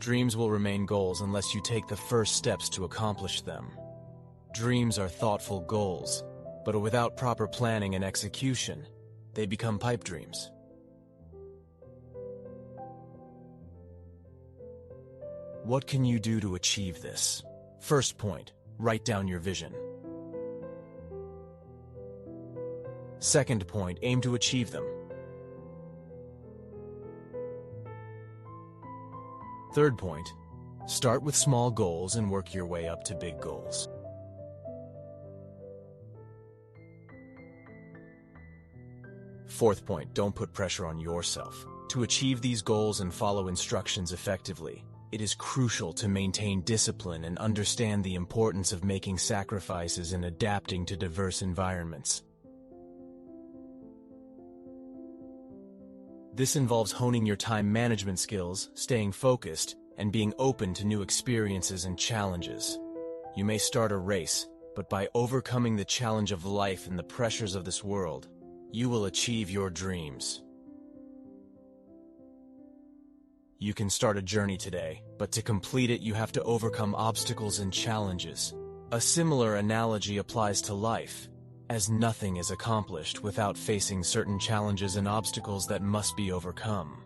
Dreams will remain goals unless you take the first steps to accomplish them. Dreams are thoughtful goals, but without proper planning and execution, they become pipe dreams. What can you do to achieve this? First point, write down your vision. Second point, aim to achieve them. Third point, start with small goals and work your way up to big goals. Fourth point, don't put pressure on yourself. To achieve these goals and follow instructions effectively, it is crucial to maintain discipline and understand the importance of making sacrifices and adapting to diverse environments. This involves honing your time management skills, staying focused, and being open to new experiences and challenges. You may start a race, but by overcoming the challenge of life and the pressures of this world, you will achieve your dreams. You can start a journey today, but to complete it you have to overcome obstacles and challenges. A similar analogy applies to life, as nothing is accomplished without facing certain challenges and obstacles that must be overcome.